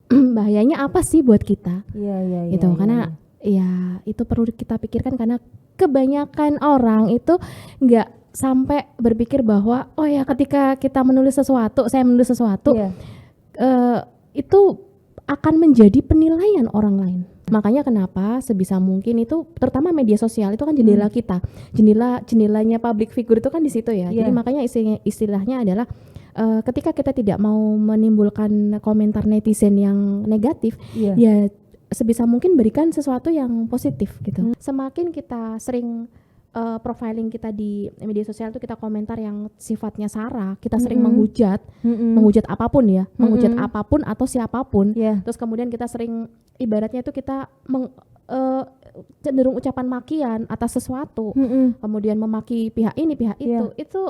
bahayanya apa sih buat kita. Iya. Gitu. Karena ya itu perlu kita pikirkan, karena kebanyakan orang itu nggak sampai berpikir bahwa oh ya ketika kita menulis sesuatu, saya menulis sesuatu, itu akan menjadi penilaian orang lain. Makanya kenapa sebisa mungkin itu, terutama media sosial itu kan jendela kita, jendelanya public figure itu kan di situ ya. Jadi makanya istilahnya adalah ketika kita tidak mau menimbulkan komentar netizen yang negatif, ya sebisa mungkin berikan sesuatu yang positif gitu. Semakin kita sering profiling kita di media sosial itu kita komentar yang sifatnya sara, kita sering menghujat apapun ya, menghujat apapun atau siapapun. Terus kemudian kita sering ibaratnya itu kita cenderung ucapan makian atas sesuatu, kemudian memaki pihak ini pihak itu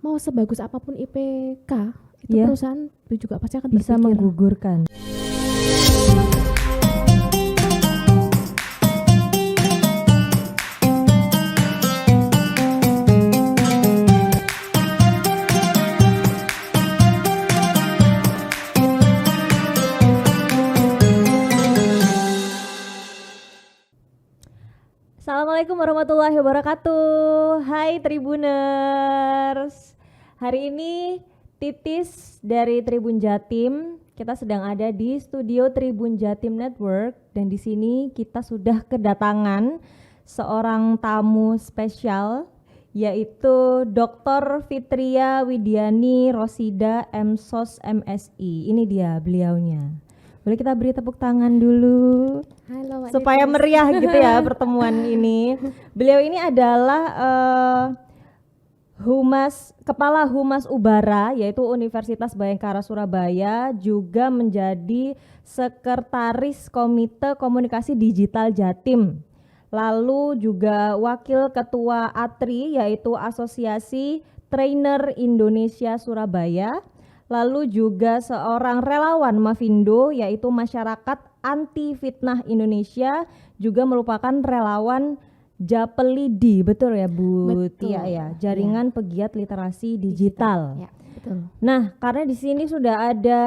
mau sebagus apapun IPK itu perusahaan juga pasti akan bisa berpikir menggugurkan. Assalamualaikum warahmatullahi wabarakatuh. Hai Tribuners. Hari ini Titis dari Tribun Jatim. Kita sedang ada di studio Tribun Jatim Network dan di sini kita sudah kedatangan seorang tamu spesial, yaitu Dr. Fitria Widiani Rosida MSos MSI. Ini dia beliaunya. Boleh kita beri tepuk tangan dulu. Halo, supaya meriah gitu ya pertemuan ini. Beliau ini adalah Kepala Humas Ubara, yaitu Universitas Bhayangkara Surabaya, juga menjadi Sekretaris Komite Komunikasi Digital Jatim. Lalu juga Wakil Ketua ATRI, yaitu Asosiasi Trainer Indonesia Surabaya. Lalu juga seorang relawan Mavindo, yaitu Masyarakat Anti Fitnah Indonesia, juga merupakan relawan Japelidi, betul ya Bu Tia ya, Jaringan Pegiat Literasi Digital. Ya, betul. Nah, karena di sini sudah ada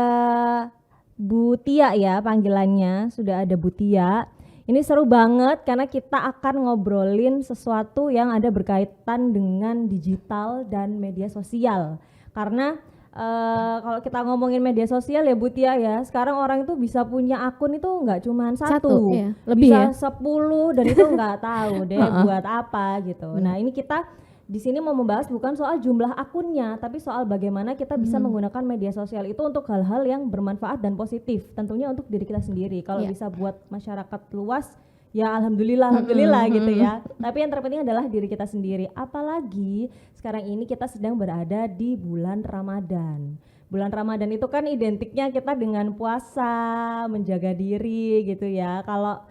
Bu Tia ya panggilannya, sudah ada Bu Tia. Ini seru banget karena kita akan ngobrolin sesuatu yang ada berkaitan dengan digital dan media sosial. Karena kalau kita ngomongin media sosial ya Bu Tia ya, sekarang orang itu bisa punya akun itu nggak cuma satu ya, lebih bisa 10 dan itu nggak tahu deh buat apa gitu. Nah ini kita di sini mau membahas bukan soal jumlah akunnya, tapi soal bagaimana kita bisa menggunakan media sosial itu untuk hal-hal yang bermanfaat dan positif, tentunya untuk diri kita sendiri. Kalau bisa buat masyarakat luas, ya alhamdulillah gitu ya. Tapi yang terpenting adalah diri kita sendiri. Apalagi sekarang ini kita sedang berada di bulan Ramadan. Bulan Ramadan itu kan identiknya kita dengan puasa, menjaga diri gitu ya. Kalau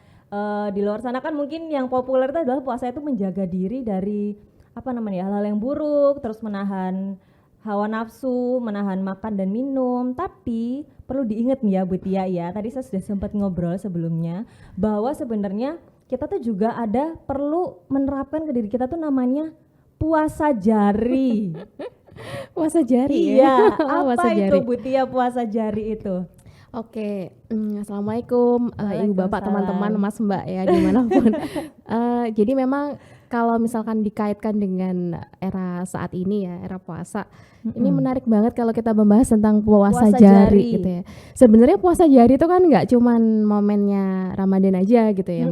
di luar sana kan mungkin yang populer itu adalah puasa itu menjaga diri dari hal-hal yang buruk, terus menahan hawa nafsu, menahan makan dan minum. Tapi perlu diingat nih ya Bu Tia ya, tadi saya sudah sempat ngobrol sebelumnya bahwa sebenarnya kita tuh juga perlu menerapkan ke diri kita tuh namanya puasa jari. Puasa jari ya? Iya, puasa apa itu jari. Bu Tia puasa jari itu? Oke, Assalamualaikum Ibu Bapak, teman-teman, Mas Mbak ya dimanapun. Jadi memang kalau misalkan dikaitkan dengan era saat ini ya, era puasa, ini menarik banget kalau kita membahas tentang puasa jari gitu ya. Sebenarnya puasa jari itu kan nggak cuman momennya Ramadan aja gitu ya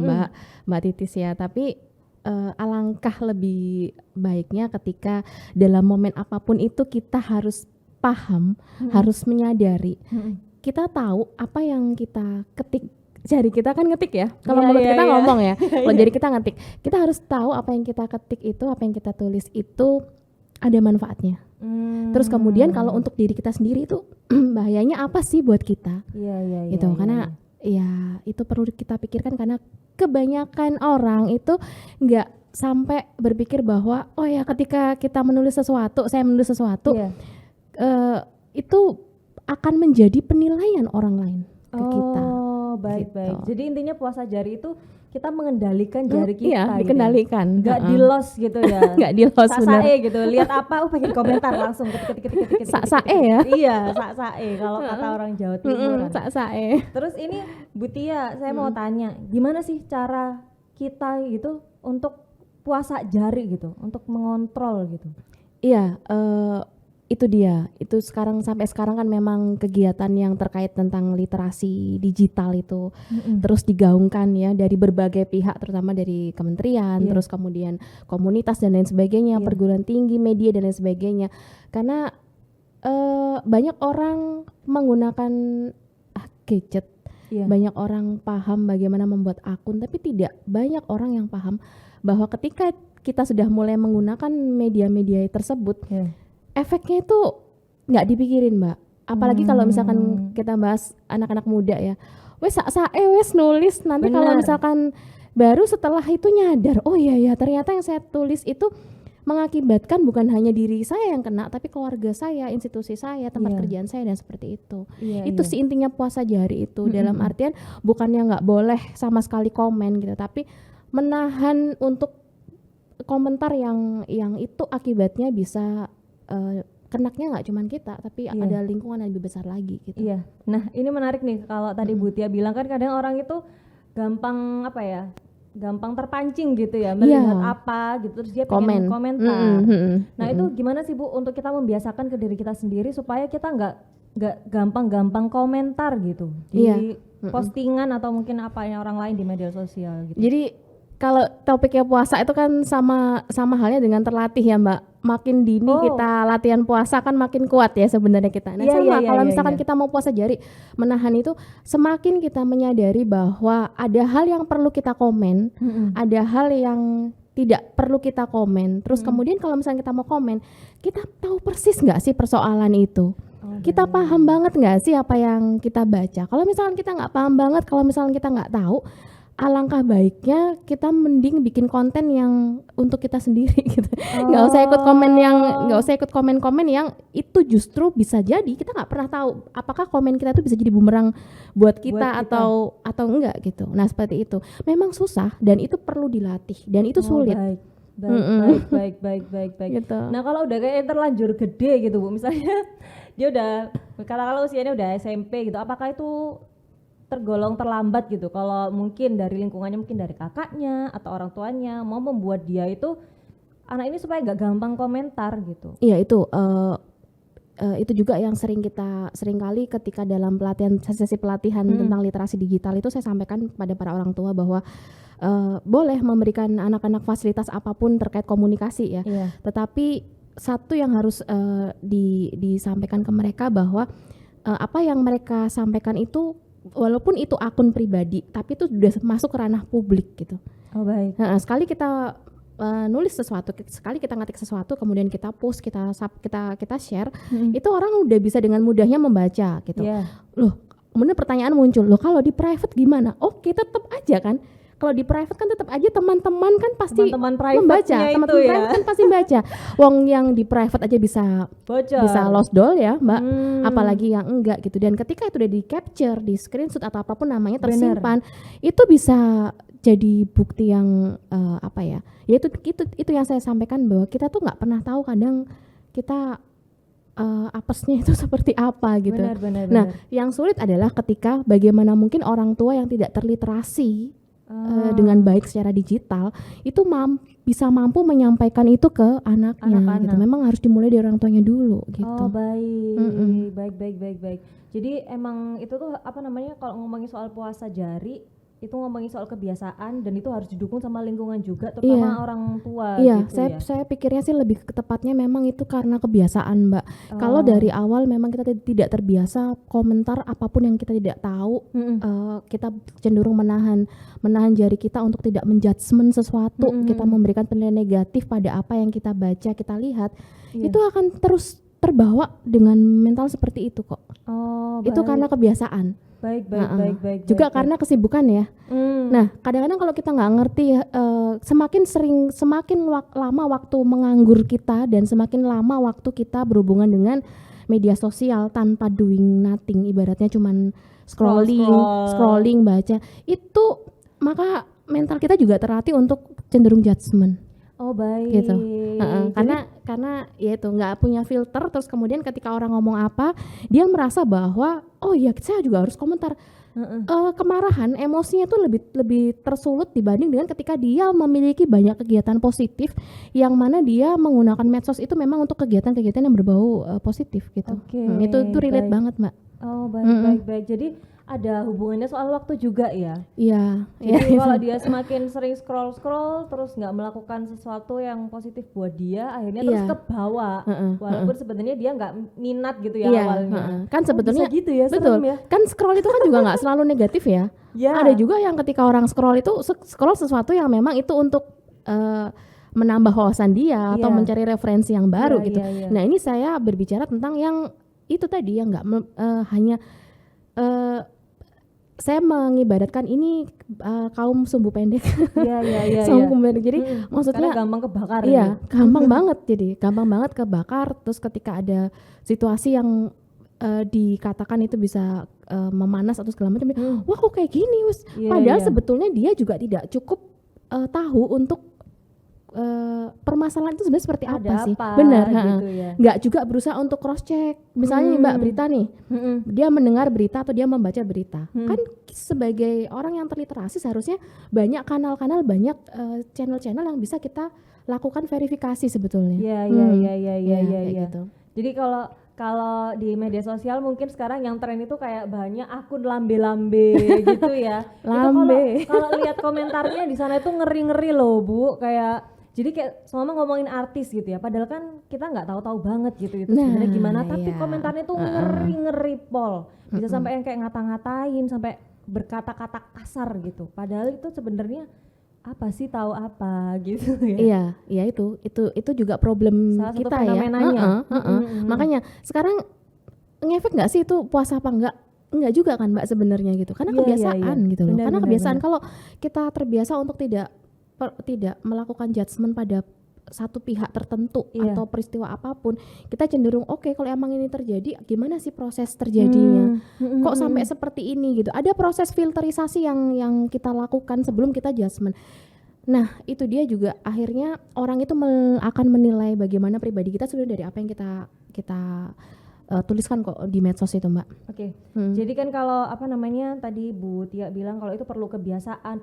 Mbak Titis ya, tapi alangkah lebih baiknya ketika dalam momen apapun itu kita harus paham, harus menyadari. Kita tahu apa yang kita ketik, jari kita kan ngetik ya, kalau mulut kita ngomong ya, kalau jari kita ngetik, kita harus tahu apa yang kita ketik itu, apa yang kita tulis itu ada manfaatnya. Terus kemudian kalau untuk diri kita sendiri itu bahayanya apa sih buat kita, gitu. Karena ya itu perlu kita pikirkan, karena kebanyakan orang itu nggak sampai berpikir bahwa oh ya ketika kita menulis sesuatu, saya menulis sesuatu, itu akan menjadi penilaian orang lain ke kita. baik. Gitu. Jadi intinya puasa jari itu kita mengendalikan jari kita Iya, gitu ya. dikendalikan. Nggak di-loss gitu ya. Nggak di-loss, benar. Sak-sae gitu. Lihat apa, pengen komentar langsung ketik. Sak-sae ya. Iya, sak-sae kalau kata orang Jawa Timuran. Sak-sae. Terus ini Bu Tia, saya mau tanya, gimana sih cara kita gitu untuk puasa jari gitu, untuk mengontrol gitu? Iya, itu dia. Itu sampai sekarang kan memang kegiatan yang terkait tentang literasi digital itu terus digaungkan ya dari berbagai pihak, terutama dari kementerian, terus kemudian komunitas dan lain sebagainya, perguruan tinggi, media dan lain sebagainya. Karena banyak orang menggunakan gadget, banyak orang paham bagaimana membuat akun, tapi tidak banyak orang yang paham bahwa ketika kita sudah mulai menggunakan media-media tersebut, efeknya itu nggak dipikirin, Mbak. Apalagi kalau misalkan kita bahas anak-anak muda ya, wes wes nulis, nanti kalau misalkan baru setelah itu nyadar, oh iya ternyata yang saya tulis itu mengakibatkan bukan hanya diri saya yang kena, tapi keluarga saya, institusi saya, tempat kerjaan saya, dan seperti itu. Itu sih intinya puasa jari itu. Dalam artian bukannya nggak boleh sama sekali komen gitu, tapi menahan untuk komentar yang itu akibatnya bisa kenaknya nggak cuman kita, tapi ada lingkungan yang lebih besar lagi gitu. Iya. Nah ini menarik nih, kalau tadi Bu Tia bilang kan kadang orang itu gampang gampang terpancing gitu ya, melihat apa gitu terus dia pengen komentar. Nah itu gimana sih Bu untuk kita membiasakan ke diri kita sendiri supaya kita nggak gampang-gampang komentar gitu di postingan atau mungkin apa yang orang lain di media sosial gitu. Jadi kalau topiknya puasa itu kan sama halnya dengan terlatih ya, Mbak. Makin dini kita latihan puasa kan makin kuat ya sebenarnya kita. Nah kalau misalkan kita mau puasa jari, menahan itu, semakin kita menyadari bahwa ada hal yang perlu kita komen, ada hal yang tidak perlu kita komen. Terus kemudian kalau misalnya kita mau komen, kita tahu persis nggak sih persoalan itu? Kita paham banget nggak sih apa yang kita baca? Kalau misalkan kita nggak paham banget, kalau misalkan kita nggak tahu, alangkah baiknya kita mending bikin konten yang untuk kita sendiri gitu. Nggak usah ikut komen yang itu justru bisa jadi kita nggak pernah tahu apakah komen kita itu bisa jadi bumerang buat kita atau enggak gitu. Nah seperti itu memang susah dan itu perlu dilatih dan itu sulit. Baik. Gitu. Nah kalau udah kayak terlanjur gede gitu Bu, misalnya dia udah kalau usianya udah SMP gitu, apakah itu tergolong terlambat gitu kalau mungkin dari lingkungannya, mungkin dari kakaknya atau orang tuanya mau membuat dia itu anak ini supaya gak gampang komentar gitu? Iya itu juga yang sering kali ketika dalam sesi pelatihan tentang literasi digital itu saya sampaikan kepada para orang tua bahwa boleh memberikan anak-anak fasilitas apapun terkait komunikasi ya, tetapi satu yang harus disampaikan ke mereka bahwa apa yang mereka sampaikan itu walaupun itu akun pribadi, tapi itu sudah masuk ke ranah publik gitu. Baik. Nah, sekali kita nulis sesuatu, sekali kita ngetik sesuatu, kemudian kita post, kita share, itu orang udah bisa dengan mudahnya membaca gitu. Loh, kemudian pertanyaan muncul, loh kalau di private gimana? Oke, tetap aja kan. Kalau di private kan tetap aja teman-teman kan pasti membaca, teman-teman private kan pasti baca. Wong yang di private aja bisa bocor, bisa lost doll ya, Mbak. Apalagi yang enggak gitu. Dan ketika itu udah di capture, di screenshot atau apapun namanya tersimpan, itu bisa jadi bukti yang ya itu yang saya sampaikan bahwa kita tuh nggak pernah tahu kadang kita apesnya itu seperti apa gitu. Nah, yang sulit adalah ketika bagaimana mungkin orang tua yang tidak terliterasi dengan baik secara digital itu bisa mampu menyampaikan itu ke anaknya gitu. Memang harus dimulai dari orang tuanya dulu gitu. Baik. Jadi emang itu tuh kalau ngomongin soal puasa jari itu ngomongin soal kebiasaan dan itu harus didukung sama lingkungan juga, terutama orang tua gitu. Saya pikirnya sih lebih tepatnya memang itu karena kebiasaan, Mbak. Kalau dari awal memang kita tidak terbiasa komentar apapun yang kita tidak tahu, kita cenderung menahan jari kita untuk tidak menjudgment sesuatu, kita memberikan penilaian negatif pada apa yang kita baca, kita lihat, itu akan terus terbawa dengan mental seperti itu kok. Itu karena kebiasaan. Baik. Juga karena kesibukan ya. Nah, kadang-kadang kalau kita nggak ngerti, semakin lama waktu menganggur kita dan semakin lama waktu kita berhubungan dengan media sosial tanpa doing nothing, ibaratnya cuman scrolling, baca itu, maka mental kita juga terlatih untuk cenderung judgement. Oh baik. Gitu. Karena ya itu nggak punya filter, terus kemudian ketika orang ngomong apa, dia merasa bahwa oh ya saya juga harus komentar. Kemarahan, emosinya itu lebih tersulut dibanding dengan ketika dia memiliki banyak kegiatan positif yang mana dia menggunakan medsos itu memang untuk kegiatan-kegiatan yang berbau positif gitu. Itu relate banget, Mbak. Oh baik. Jadi ada hubungannya soal waktu juga ya. Iya. Jadi kalau dia semakin sering scroll terus nggak melakukan sesuatu yang positif buat dia, akhirnya terus ke bawah. Walaupun sebenarnya dia nggak minat gitu ya awalnya. Kan sebetulnya bisa gitu ya, betul. Ya. Kan scroll itu kan juga nggak selalu negatif ya. Ada juga yang ketika orang scroll itu scroll sesuatu yang memang itu untuk menambah wawasan dia atau mencari referensi yang baru gitu. Nah, ini saya berbicara tentang yang itu tadi yang nggak hanya saya mengibaratkan ini kaum sumbu pendek. Iya. Sumbu pendek. Jadi maksudnya karena gampang kebakar. Iya, gampang banget. Jadi gampang banget kebakar. Terus ketika ada situasi yang dikatakan itu bisa memanas atau segala macam, wah kok kayak gini, padahal sebetulnya dia juga tidak cukup tahu untuk permasalahan itu sebenarnya seperti apa sih, benar gitu ya. Nggak juga berusaha untuk cross check misalnya Mbak berita nih, dia mendengar berita atau dia membaca berita, kan sebagai orang yang terliterasi seharusnya banyak kanal-kanal, banyak channel-channel yang bisa kita lakukan verifikasi sebetulnya. Iya. Gitu. Jadi kalau di media sosial mungkin sekarang yang tren itu kayak banyak akun lambe-lambe gitu ya. Lambe. Kalau lihat komentarnya di sana itu ngeri-ngeri loh Bu, kayak jadi kayak semua ngomongin artis gitu ya, padahal kan kita nggak tahu-tahu banget gitu itu sebenarnya gimana, tapi komentarnya tuh ngeri-ngeri pol, bisa sampai yang kayak ngata-ngatain, sampai berkata-kata kasar gitu, padahal itu sebenarnya apa sih, tahu apa gitu ya. Iya itu juga problem salah kita satu ya. Makanya sekarang ngefek nggak sih itu puasa apa enggak juga kan Mbak sebenarnya gitu, karena kebiasaan gitu loh. Karena kebiasaan kalau kita terbiasa untuk tidak melakukan judgement pada satu pihak tertentu atau peristiwa apapun, kita cenderung kalau emang ini terjadi, gimana sih proses terjadinya, kok sampai seperti ini gitu. Ada proses filterisasi yang kita lakukan sebelum kita judgement. Nah itu dia juga akhirnya orang itu akan menilai bagaimana pribadi kita sebenarnya dari apa yang kita tuliskan kok di medsos itu Mbak. Jadi kan kalau tadi Bu Tia bilang kalau itu perlu kebiasaan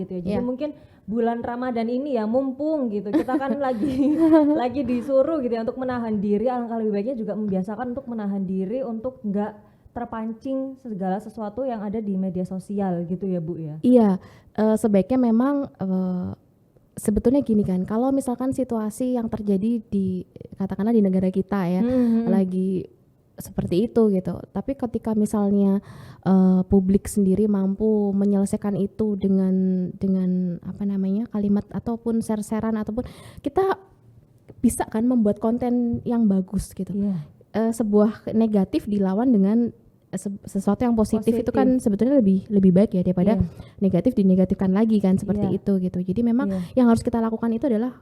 gitu ya. Jadi mungkin bulan Ramadan ini ya mumpung gitu kita kan lagi disuruh gitu ya untuk menahan diri, alangkah lebih baiknya juga membiasakan untuk menahan diri untuk enggak terpancing segala sesuatu yang ada di media sosial gitu ya Bu ya. Iya, sebaiknya memang sebetulnya gini kan, kalau misalkan situasi yang terjadi di katakanlah di negara kita ya lagi seperti itu gitu, tapi ketika misalnya publik sendiri mampu menyelesaikan itu dengan kalimat ataupun share-sharean ataupun kita bisa kan membuat konten yang bagus gitu. Sebuah negatif dilawan dengan sesuatu yang positif itu kan sebetulnya lebih baik ya daripada negatif dinegatifkan lagi kan seperti itu gitu. Jadi memang yang harus kita lakukan itu adalah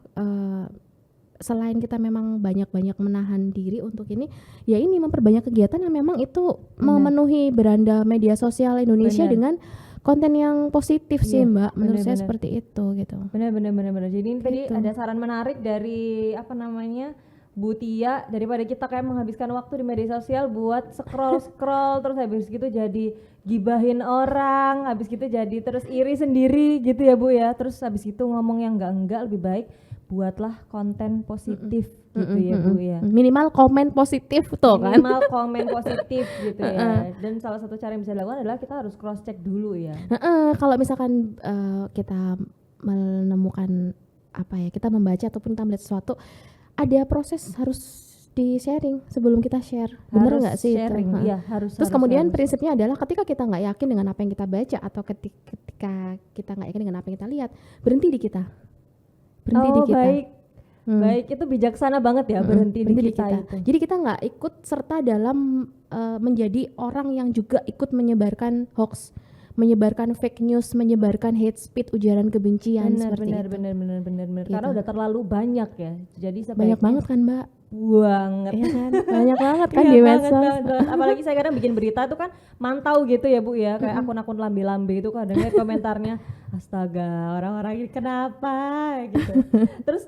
selain kita memang banyak-banyak menahan diri untuk ini, ya ini memperbanyak kegiatan yang memang itu memenuhi beranda media sosial Indonesia dengan konten yang positif sih Mbak. Menurut saya seperti itu gitu. Benar. Jadi ini tadi ada saran menarik dari Bu Tia, daripada kita kayak menghabiskan waktu di media sosial buat scroll terus habis gitu jadi gibahin orang, habis gitu jadi terus iri sendiri gitu ya Bu ya, terus habis itu ngomong yang enggak, lebih baik buatlah konten positif gitu ya Bu ya. Minimal komen positif tuh kan. Minimal komen positif gitu ya. Dan salah satu cara yang bisa dilakukan adalah kita harus cross check dulu ya. Kalau misalkan kita menemukan kita membaca ataupun kita melihat sesuatu, ada proses harus di sharing sebelum kita share, bener nggak sih sharing, itu? Iya, harus. Terus kemudian prinsipnya adalah ketika kita nggak yakin dengan apa yang kita baca atau ketika kita nggak yakin dengan apa yang kita lihat, berhenti di kita. Baik, itu bijaksana banget ya, berhenti di kita. Itu. Jadi kita nggak ikut serta dalam menjadi orang yang juga ikut menyebarkan hoax, menyebarkan fake news, menyebarkan hate speech, ujaran kebencian. Benar. Gitu. Karena udah terlalu banyak ya. Jadi banyak banget kan Mbak. banget. Iya kan? Banyak banget kan Iya di banget, medsos. banget. Apalagi saya kadang bikin berita tuh kan mantau gitu ya Bu ya, kayak akun-akun lambe-lambe itu kadang lihat komentarnya, astaga orang-orang ini kenapa gitu. Terus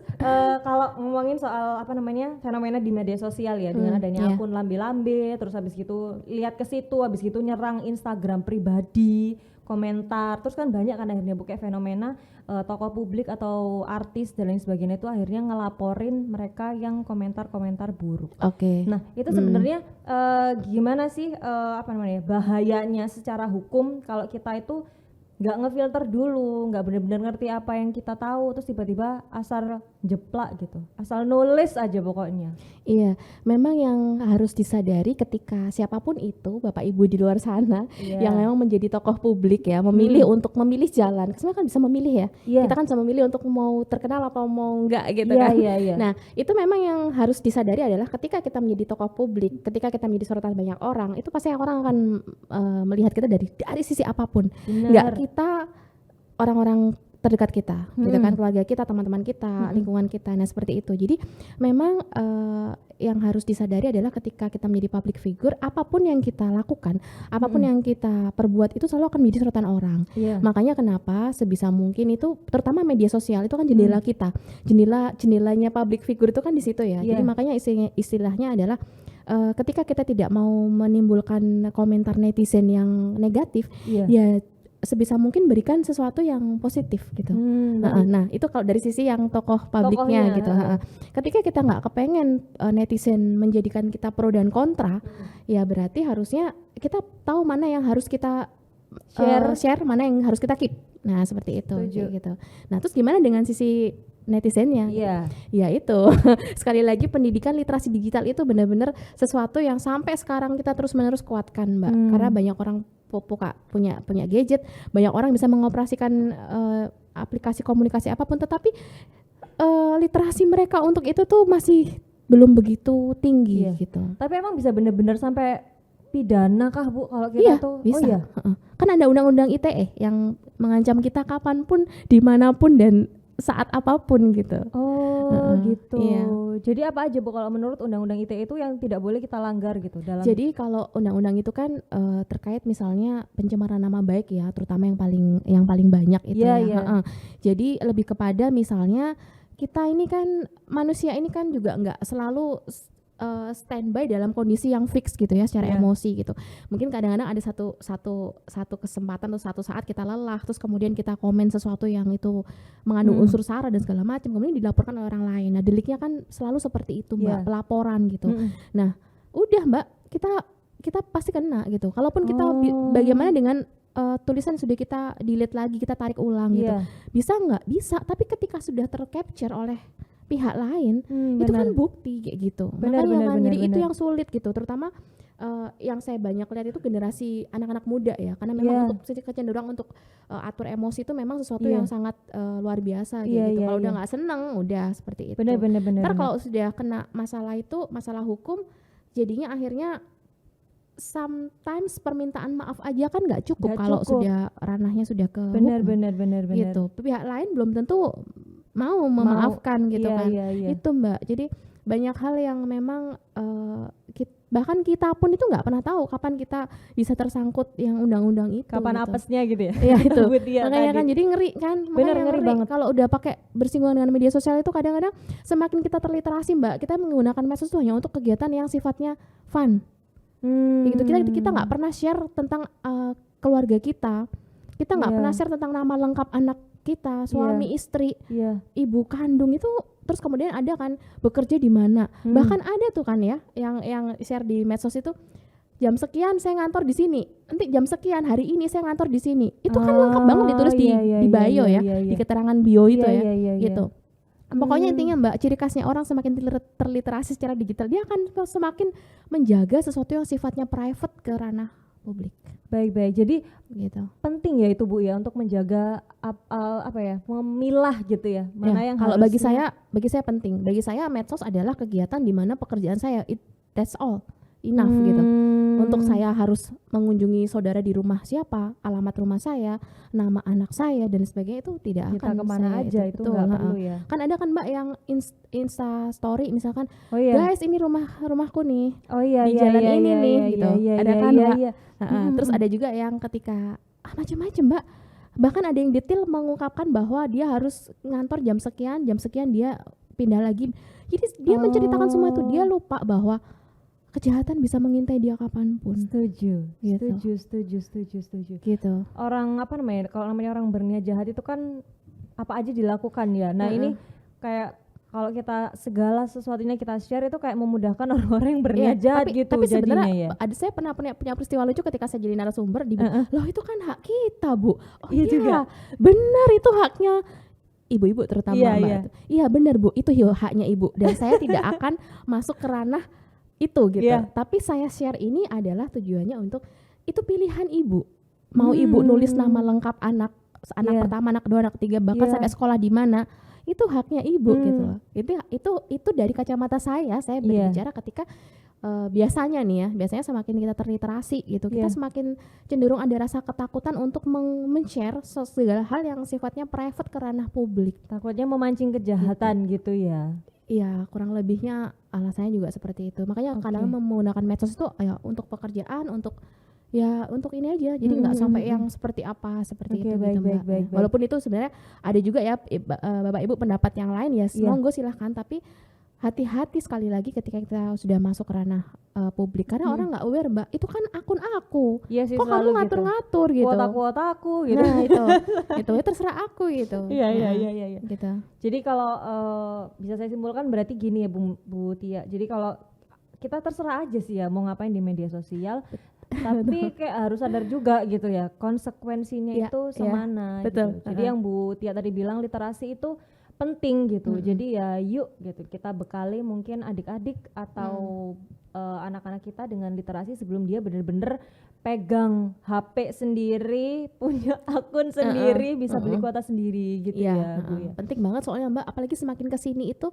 kalau ngomongin soal apa namanya fenomena di media sosial ya, dengan adanya Iya. akun lambe-lambe, terus habis gitu lihat ke situ, habis gitu nyerang Instagram pribadi, komentar, terus kan banyak kan akhirnya Bu kayak fenomena tokoh publik atau artis dan lain sebagainya itu akhirnya ngelaporin mereka yang komentar-komentar buruk. Oke. Nah itu sebenarnya gimana sih apa namanya bahayanya secara hukum kalau kita itu nggak ngefilter dulu, nggak benar-benar ngerti apa yang kita tahu, terus tiba-tiba asal jeplak gitu, asal nulis aja pokoknya. Iya, memang yang harus disadari ketika siapapun itu, Bapak Ibu di luar sana Iya. yang memang menjadi tokoh publik ya, memilih untuk memilih jalan. Sebenarnya kan bisa memilih ya. Iya. Kita kan bisa memilih untuk mau terkenal atau mau enggak gitu Iya, kan. iya, iya. Nah, itu memang yang harus disadari adalah ketika kita menjadi tokoh publik, ketika kita menjadi sorotan banyak orang, itu pasti orang akan melihat kita dari sisi apapun. Benar. Enggak kita orang-orang terdekat kita, gitu kan, keluarga kita, teman-teman kita, lingkungan kita, nah seperti itu. Jadi memang yang harus disadari adalah ketika kita menjadi public figure, apapun yang kita lakukan, apapun yang kita perbuat itu selalu akan menjadi sorotan orang. Iya. Makanya kenapa sebisa mungkin itu, terutama media sosial itu kan jendela kita, jendelanya public figure itu kan di situ ya. Jadi Iya. makanya istilahnya adalah ketika kita tidak mau menimbulkan komentar netizen yang negatif, Iya. ya sebisa mungkin berikan sesuatu yang positif gitu. Nah itu kalau dari sisi yang tokoh publiknya Tokohnya, gitu. Ketika kita nggak kepengen netizen menjadikan kita pro dan kontra, ya berarti harusnya kita tahu mana yang harus kita share, mana yang harus kita keep. Nah seperti itu Setuju. kayak gitu. Nah terus gimana dengan sisi netizennya? Iya. Ya itu sekali lagi pendidikan literasi digital itu benar-benar sesuatu yang sampai sekarang kita terus-menerus kuatkan Mbak, karena banyak orang punya gadget, banyak orang bisa mengoperasikan aplikasi komunikasi apapun, tetapi literasi mereka untuk itu tuh masih belum begitu tinggi Iya. gitu. Tapi emang bisa bener-bener sampai pidana kah Bu kalau kita Iya, tuh? bisa. Oh iya. Kan ada undang-undang ITE yang mengancam kita kapanpun, dimanapun dan saat apapun gitu. Oh gitu. Iya. Jadi apa aja Bu kalau menurut undang-undang ITE itu yang tidak boleh kita langgar gitu dalam. Jadi kalau undang-undang itu kan terkait misalnya pencemaran nama baik ya, terutama yang paling banyak itu Iya, ya. iya. Jadi lebih kepada misalnya kita ini kan manusia ini kan juga nggak selalu standby dalam kondisi yang fix gitu ya secara Iya. emosi gitu. Mungkin kadang-kadang ada satu kesempatan atau satu saat kita lelah, terus kemudian kita komen sesuatu yang itu mengandung unsur sara dan segala macam, kemudian dilaporkan oleh orang lain. Nah deliknya kan selalu seperti itu Mbak, Iya. pelaporan gitu. Mm-mm. Nah udah Mbak, kita pasti kena gitu. Kalaupun kita Oh. bagaimana dengan tulisan sudah kita delete lagi, kita tarik ulang gitu. Iya. Bisa nggak? Bisa. Tapi ketika sudah tercapture oleh pihak lain, itu Benar. kan bukti kayak gitu. Benar, Makanya benar, kan, benar, jadi itu benar. yang sulit gitu. Terutama yang saya banyak lihat itu generasi anak-anak muda ya. Karena memang Iya. untuk kecenderungan untuk atur emosi itu memang sesuatu Iya. yang sangat luar biasa Iya, gitu. iya, Kalau udah iya. nggak seneng, udah seperti itu. Benar. Ntar kalau sudah kena masalah itu, masalah hukum, jadinya akhirnya sometimes permintaan maaf aja kan nggak cukup Nggak kalau cukup. sudah ranahnya sudah ke benar. hukum gitu. Pihak lain belum tentu mau memaafkan gitu Iya, kan. iya, iya. Itu Mbak. Jadi banyak hal yang memang bahkan kita pun itu nggak pernah tahu kapan kita bisa tersangkut yang undang-undang itu. Kapan gitu. apesnya gitu ya? Iya itu. Bu Tia Makanya tadi. kan jadi ngeri kan. Bener, Makanya ngeri banget. Kalau udah pakai bersinggungan dengan media sosial itu kadang-kadang semakin kita terliterasi Mbak, kita menggunakan medsos itu hanya untuk kegiatan yang sifatnya fun. Kayak gitu. Kita nggak pernah share tentang keluarga kita. Kita nggak Iya. pernah share tentang nama lengkap anak kita, suami, istri, Iya. ibu kandung itu. Terus kemudian ada kan bekerja di mana. Bahkan ada tuh kan ya yang share di medsos itu jam sekian saya ngantor di sini. Nanti jam sekian hari ini saya ngantor di sini. Itu kan lengkap banget ditulis di bio ya, di keterangan bio itu ya. Gitu. Pokoknya intinya Mbak, ciri khasnya orang semakin terliterasi secara digital, dia akan semakin menjaga sesuatu yang sifatnya private ke ranah publik. Baik. Jadi Gitu. penting ya itu Bu ya untuk menjaga apa ya, memilah gitu ya. Mana Ya, yang kalau harusnya. bagi saya penting. Bagi saya medsos adalah kegiatan di mana pekerjaan saya, that's all. enough gitu. Untuk saya harus mengunjungi saudara di rumah siapa, alamat rumah saya, nama anak saya dan sebagainya itu tidak Kita akan kemana saya aja itu betul, nggak perlu ya. Kan ada kan Mbak yang Insta story misalkan, Oh iya. guys ini rumahku nih Oh iya di iya jalan iya ini iya nih iya gitu. iya Ada iya kan iya Mbak. iya. Terus ada juga yang ketika macam-macam Mbak. Bahkan ada yang detail mengungkapkan bahwa dia harus ngantor jam sekian dia pindah lagi. Jadi dia menceritakan semua itu, dia lupa bahwa kejahatan bisa mengintai dia kapanpun. Setuju, Gitu. setuju. Gitu. Orang apa namanya? Kalau namanya orang berniat jahat itu kan apa aja dilakukan ya. Nah ini kayak kalau kita segala sesuatunya kita share itu kayak memudahkan orang-orang yang berniat jahat gitu tapi jadinya sebenarnya ya. ada saya pernah punya peristiwa lucu ketika saya jadi narasumber loh itu kan hak kita Bu. Oh Iya juga. Benar itu haknya ibu-ibu terutama Iya, Mbak. iya. Iya benar Bu, itu haknya ibu dan saya tidak akan masuk ke ranah itu gitu. Iya. Tapi saya share ini adalah tujuannya untuk itu pilihan ibu. Mau ibu nulis nama lengkap anak Iya. pertama, anak kedua, anak ketiga bahkan Iya. sampai sekolah di mana. Itu haknya ibu gitu loh. Itu dari kacamata saya berbicara ketika biasanya nih ya, biasanya semakin kita terliterasi gitu, kita semakin cenderung ada rasa ketakutan untuk men-share segala hal yang sifatnya private ke ranah publik. Takutnya memancing kejahatan gitu ya. Iya, kurang lebihnya alasannya juga seperti itu. Makanya kadang menggunakan medsos itu ya untuk pekerjaan, untuk ini aja. Jadi nggak sampai yang seperti apa seperti itu gitu Mbak. Baik. Walaupun itu sebenarnya ada juga ya Bapak Ibu pendapat yang lain ya, monggo silahkan, tapi hati-hati sekali lagi ketika kita sudah masuk ke ranah publik karena orang nggak aware Mbak, itu kan akun aku. Iya sih, Kok kamu selalu ngatur-ngatur gitu. Kuota aku gitu. Nah, itu ya terserah aku gitu. Iya. Gitu. Jadi kalau bisa saya simpulkan berarti gini ya Bu Tia. Jadi kalau kita terserah aja sih ya mau ngapain di media sosial, tapi kayak harus sadar juga gitu ya konsekuensinya itu semana. betul. Gitu. Jadi yang Bu Tia tadi bilang literasi itu penting gitu. Jadi ya yuk gitu kita bekali mungkin adik-adik atau anak-anak kita dengan literasi sebelum dia bener-bener pegang HP sendiri, punya akun sendiri, bisa beli kuota sendiri gitu ya Bu ya. Penting banget soalnya Mbak, apalagi semakin kesini itu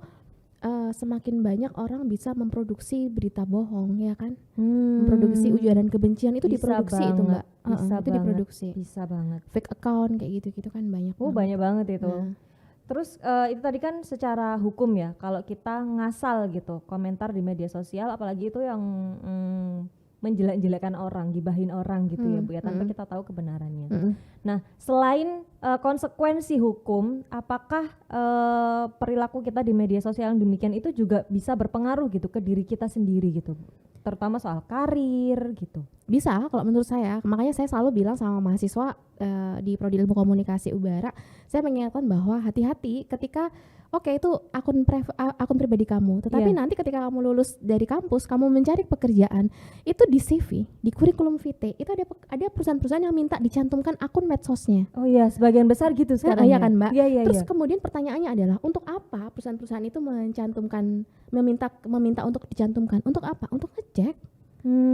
semakin banyak orang bisa memproduksi berita bohong ya kan, memproduksi ujaran kebencian itu Bisa diproduksi banget, itu Mbak, bisa itu banget, diproduksi, bisa banget. fake account kayak gitu kan banyak. Banyak banget itu. Nah. Terus itu tadi kan secara hukum ya, kalau kita ngasal gitu komentar di media sosial, apalagi itu yang menjelek-jelekan orang, gibahin orang gitu ya Bu ya, tanpa kita tahu kebenarannya. Nah selain konsekuensi hukum, apakah perilaku kita di media sosial yang demikian itu juga bisa berpengaruh gitu ke diri kita sendiri gitu, terutama soal karir gitu? Bisa kalau menurut saya, makanya saya selalu bilang sama mahasiswa di Prodi Ilmu Komunikasi Ubara, saya mengingatkan bahwa hati-hati ketika itu akun pribadi kamu, tetapi nanti ketika kamu lulus dari kampus, kamu mencari pekerjaan, itu di CV, di kurikulum vitae, itu ada perusahaan-perusahaan yang minta dicantumkan akun medsosnya. Oh iya, sebagian besar gitu sekarang Iya ya? kan Mbak? Iya. Terus kemudian pertanyaannya adalah, untuk apa perusahaan-perusahaan itu meminta untuk dicantumkan? Untuk apa? Untuk ngecek,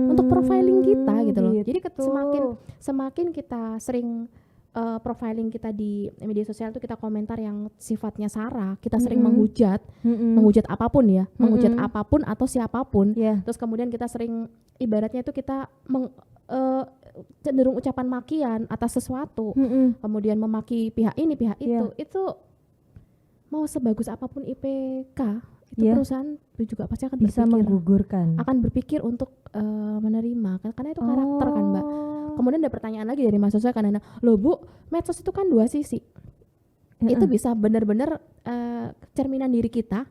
untuk profiling kita gitu loh. Jadi semakin kita sering profiling kita di media sosial itu kita komentar yang sifatnya sara, kita sering menghujat apapun ya, menghujat apapun atau siapapun. Terus kemudian kita sering ibaratnya itu kita cenderung ucapan makian atas sesuatu, kemudian memaki pihak ini pihak itu mau sebagus apapun IPK itu perusahaan itu juga pasti akan bisa menggugurkan, akan berpikir untuk menerima karena itu karakter kan Mbak. Kemudian ada pertanyaan lagi dari mahasiswa karena loh Bu, medsos itu kan dua sisi, itu bisa benar-benar cerminan diri kita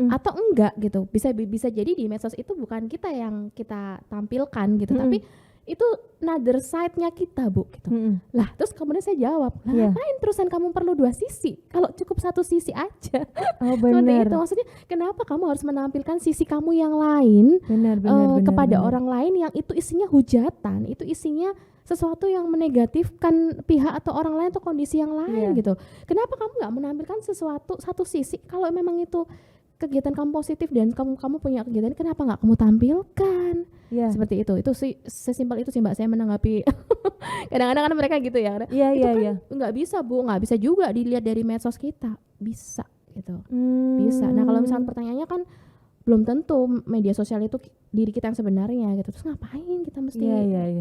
atau enggak gitu, bisa jadi di medsos itu bukan kita yang kita tampilkan gitu, tapi itu another side-nya kita Bu gitu. Lah terus kemudian saya jawab, ngapain terusan kamu perlu dua sisi kalau cukup satu sisi aja? Seperti itu, maksudnya kenapa kamu harus menampilkan sisi kamu yang lain kepada orang lain yang itu isinya hujatan, itu isinya sesuatu yang menegatifkan pihak atau orang lain atau kondisi yang lain gitu. Kenapa kamu nggak menampilkan satu sisi? Kalau memang itu kegiatan kamu positif dan kamu punya kegiatan, kenapa nggak kamu tampilkan? Seperti itu sesimpel itu sih Mbak saya menanggapi. Kadang-kadang kan mereka gitu ya. Nggak bisa Bu, nggak bisa juga dilihat dari medsos kita, bisa gitu. Bisa. Nah kalau misalnya pertanyaannya kan belum tentu media sosial itu diri kita yang sebenarnya gitu. Terus ngapain kita mesti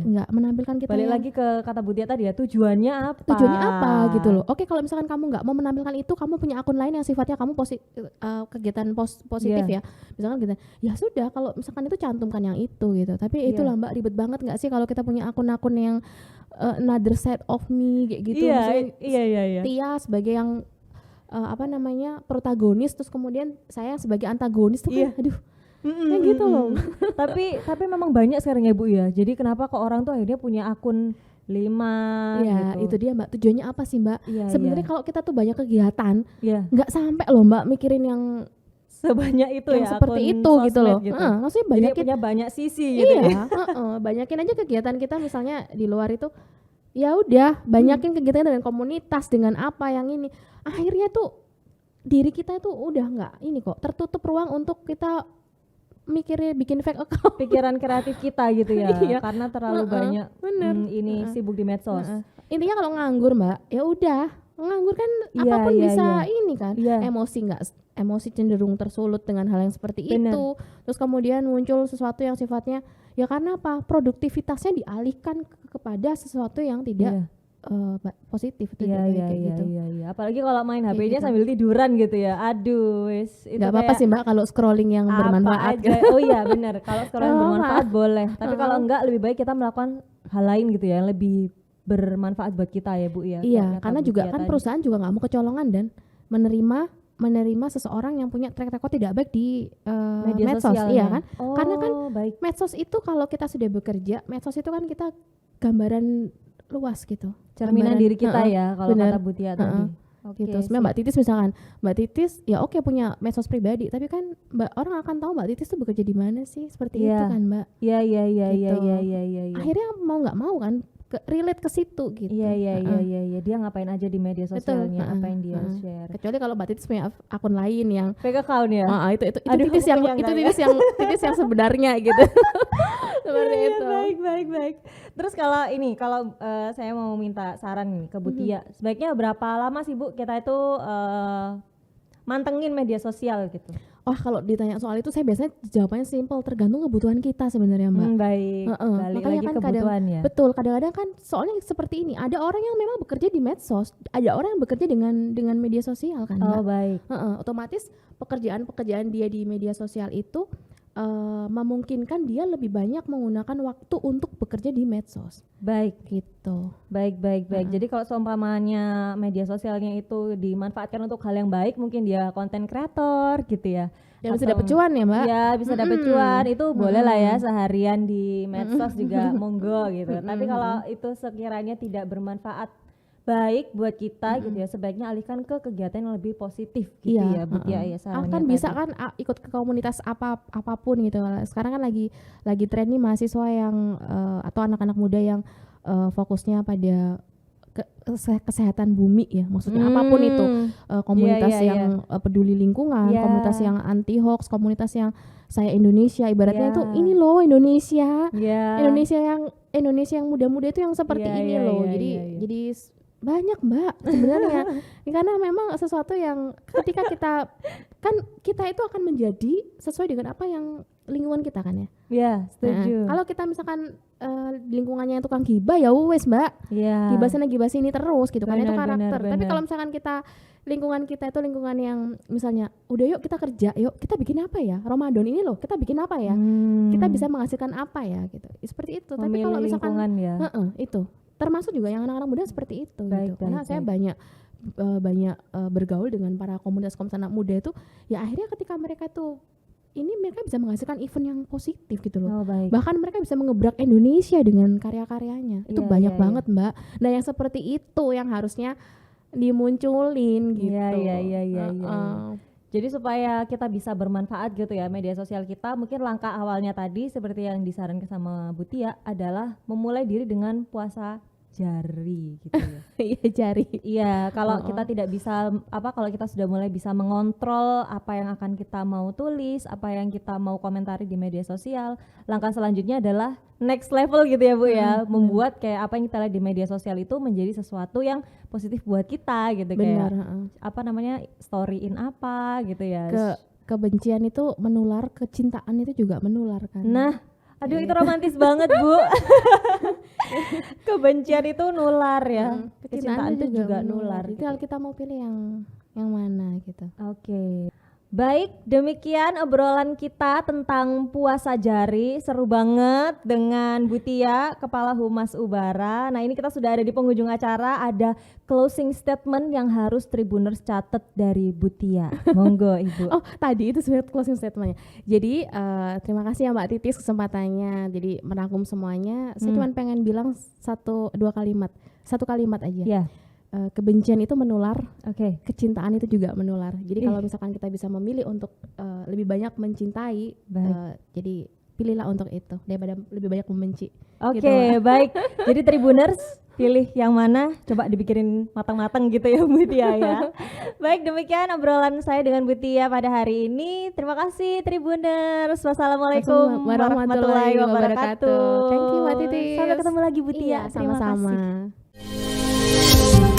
nggak menampilkan kita balik yang lagi ke kata Butia tadi ya, tujuannya apa gitu loh. Oke, kalau misalkan kamu nggak mau menampilkan itu, kamu punya akun lain yang sifatnya kamu kegiatan positif ya, misalkan gitu ya sudah, kalau misalkan itu cantumkan yang itu gitu. Tapi itulah Mbak, ribet banget nggak sih kalau kita punya akun-akun yang another side of me kayak gitu. Iya. Tia sebagai yang protagonis, terus kemudian saya sebagai antagonis tuh kan aduh kayak gitu loh. tapi memang banyak sekarang ya Bu ya, jadi kenapa kok orang tuh akhirnya punya akun 5 ya gitu. Itu dia Mbak, tujuannya apa sih Mbak? Sebenarnya kalau kita tuh banyak kegiatan nggak sampai loh Mbak mikirin yang sebanyak itu yang seperti itu gitu loh gitu. Maksudnya banyakin, punya banyak sisi gitu banyakin aja kegiatan kita misalnya di luar itu, ya udah banyakin kegiatan dengan komunitas, dengan apa yang ini, akhirnya tuh diri kita itu udah nggak ini kok, tertutup ruang untuk kita mikirnya bikin fake account, pikiran kreatif kita gitu ya. Karena terlalu banyak sibuk di medsos. Intinya kalau nganggur Mbak, ya udah nganggur kan apapun bisa ini kan, emosi cenderung tersulut dengan hal yang seperti itu. Terus kemudian muncul sesuatu yang sifatnya ya karena apa, produktivitasnya dialihkan kepada sesuatu yang tidak positif itu gitu. Apalagi kalau main HP-nya sambil tiduran gitu ya. Aduh, nggak apa-apa sih Mbak kalau scrolling yang bermanfaat. Oh iya benar, kalau scrolling bermanfaat boleh. Tapi kalau enggak, lebih baik kita melakukan hal lain gitu ya, yang lebih bermanfaat buat kita ya Bu ya. Iya, karena juga kan perusahaan juga nggak mau kecolongan dan menerima seseorang yang punya track record tidak baik di media medsos, iya kan? Karena kan medsos itu kalau kita sudah bekerja, medsos itu kan kita gambaran luas gitu, cerminan diri kita ya kalau kata Butia tadi. Gitu. Sebenarnya Mbak Titis misalkan, Mbak Titis ya punya medsos pribadi, tapi kan orang akan tahu Mbak Titis tuh bekerja di mana sih, seperti itu kan Mbak. Iya. Akhirnya mau nggak mau kan relate ke situ gitu. Iya. Dia ngapain aja di media sosialnya, apa yang dia share. Kecuali kalau Mbak Titis punya akun lain yang fake account ya. Itu titis yang sebenarnya gitu. Seperti itu. Baik. Terus kalau saya mau minta saran nih ke Butia, sebaiknya berapa lama sih Bu kita itu mantengin media sosial gitu? Kalau ditanya soal itu saya biasanya jawabannya simple, tergantung kebutuhan kita sebenarnya Mbak. Baik. Balik lagi kan kebutuhan ya. Betul, kadang-kadang kan soalnya seperti ini, ada orang yang memang bekerja di medsos, ada orang yang bekerja dengan media sosial kan Mbak. Baik. Otomatis pekerjaan dia di media sosial itu memungkinkan dia lebih banyak menggunakan waktu untuk bekerja di medsos. Baik gitu. Baik. Jadi kalau seumpamanya media sosialnya itu dimanfaatkan untuk hal yang baik, mungkin dia konten kreator gitu ya. Yang bisa dapat cuan ya Mbak? Ya bisa dapat cuan, itu boleh lah ya seharian di medsos juga monggo gitu. Tapi kalau itu sekiranya tidak bermanfaat baik buat kita gitu ya, sebaiknya alihkan ke kegiatan yang lebih positif gitu ya Butia ya sarannya. Kan bisa kan ikut ke komunitas apapun gitu. Sekarang kan lagi tren nih mahasiswa yang atau anak-anak muda yang fokusnya pada kesehatan bumi ya, maksudnya apapun itu, komunitas yang peduli lingkungan, komunitas yang anti hoax, komunitas yang saya Indonesia, ibaratnya itu ini loh Indonesia, Indonesia yang muda-muda itu yang seperti ini loh. Jadi banyak Mbak sebenarnya. Karena memang sesuatu yang ketika kita itu akan menjadi sesuai dengan apa yang lingkungan kita kan ya. Iya, setuju. Kalau kita misalkan lingkungannya yang tukang gibah ya wes Mbak. Gibah sana gibah sini terus gitu kan, itu karakter. Tapi kalau misalkan lingkungan kita itu lingkungan yang misalnya udah yuk kita kerja, yuk kita bikin apa ya? Ramadan ini loh, kita bikin apa ya? Kita bisa menghasilkan apa ya gitu. Seperti itu. Tapi kalau misalkan itu termasuk juga yang anak-anak muda seperti itu gitu. Karena saya banyak bergaul dengan para komunitas anak muda itu, ya akhirnya ketika mereka bisa menghasilkan event yang positif gitu loh. Bahkan mereka bisa mengebrak Indonesia dengan karya-karyanya. Itu banyak banget Mbak. Nah yang seperti itu yang harusnya dimunculin gitu. Jadi supaya kita bisa bermanfaat gitu ya media sosial kita, mungkin langkah awalnya tadi seperti yang disarankan sama Butia adalah memulai diri dengan puasa jari gitu ya. Iya jari. Iya, kalau kita tidak bisa kalau kita sudah mulai bisa mengontrol apa yang akan kita mau tulis, apa yang kita mau komentari di media sosial, langkah selanjutnya adalah next level gitu ya Bu ya, membuat kayak apa yang kita lihat di media sosial itu menjadi sesuatu yang positif buat kita gitu. Kayak storyin apa gitu ya. kebencian itu menular, kecintaan itu juga menular kan. Nah, aduh itu romantis banget Bu. Kebencian itu nular ya, kecintaan itu juga nular. Jadi kita mau pilih yang mana gitu. Oke. Baik, demikian obrolan kita tentang puasa jari. Seru banget dengan Bu Tia, Kepala Humas Ubara. Nah ini kita sudah ada di penghujung acara, ada closing statement yang harus Tribuners catat dari Bu Tia. Monggo Ibu. Oh tadi itu sebenarnya closing statementnya. Jadi terima kasih ya Mbak Titis kesempatannya. Jadi merangkum semuanya. Saya cuma pengen bilang satu kalimat aja. Ya. Kebencian itu menular, kecintaan itu juga menular. Jadi kalau misalkan kita bisa memilih untuk lebih banyak mencintai, jadi pilihlah untuk itu daripada lebih banyak membenci. Oke, baik. Jadi Tribuners pilih yang mana? Coba dipikirin matang-matang gitu ya Bu Tia ya. Baik, demikian obrolan saya dengan Bu Tia pada hari ini. Terima kasih Tribuners. Wassalamualaikum warahmatullahi wabarakatuh. Thank you Mbak Titis. Sampai ketemu lagi Bu Tia. Iya, sama-sama. Terima kasih.